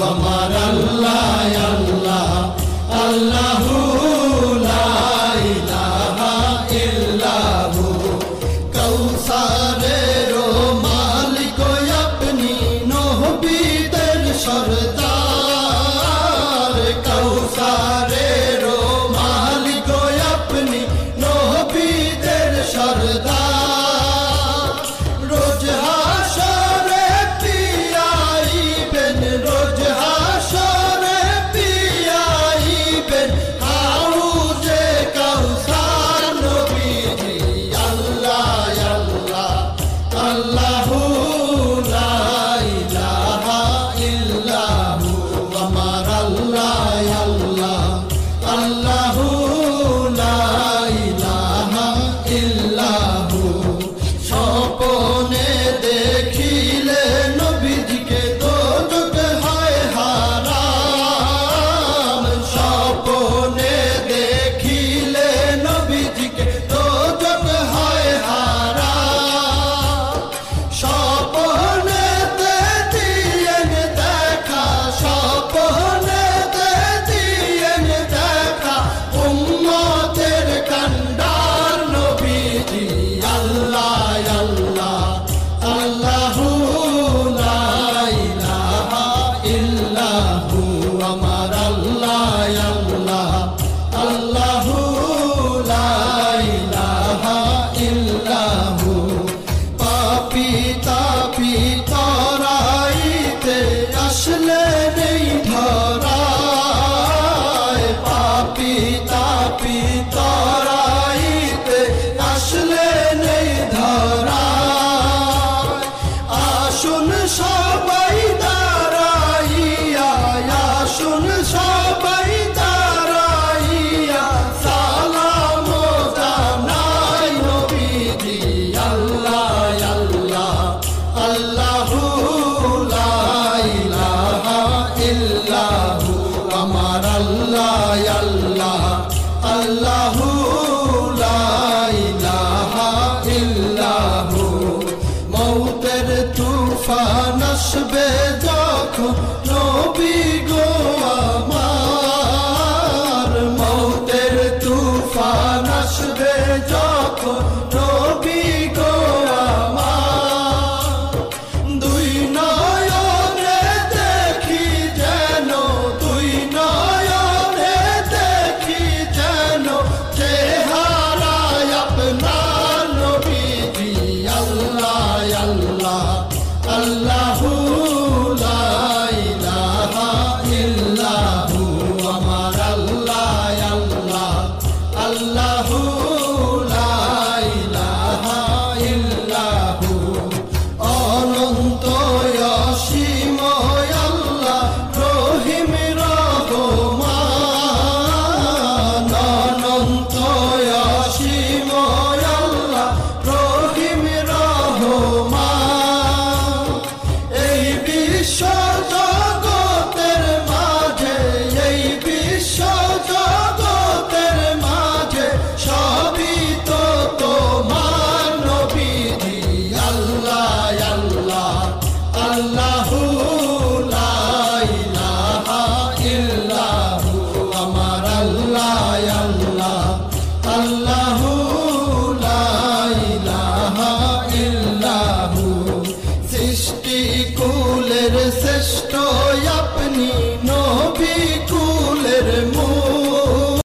আমার আল্লাহ আল্লাহ আল্লাহু লা ইলাহা ইল্লাহু কৌসারের মালিক আপনি নবীদের সরদার কৌসারের মালিক আপনি নবীদের সরদার রোজ হাসরে পিয়াইবেন রোজ হাসরে পিয়াইবেন হাউজে কাউসার নবীজি আল্লাহ আল্লাহ আল্লাহু লা ইলাহা ইল্লাহু আমার আল্লাহ আল্লাহ আল্লাহু লা ইলাহা ইল্লাহু স্বপ্নে দেখিলে নবীজিকে দোজখ হয় হারাম স্বপ্নে দেখিলে নবীজিকে দোজখ হয় হারাম স্বপ্নেতে দিয়েন দেখা স্বপ্নেতে দিয়েন দেখা উম্মতের কান্ডার নবীজি আল্লাহ আল্লাহ আল্লাহু লা ইলাহা ইল্লাহু আমার আল্লাহ আল্লাহ আল্লাহু লা ইলাহা ইল্লাহু পাপী তাপী তরাইতে আসলে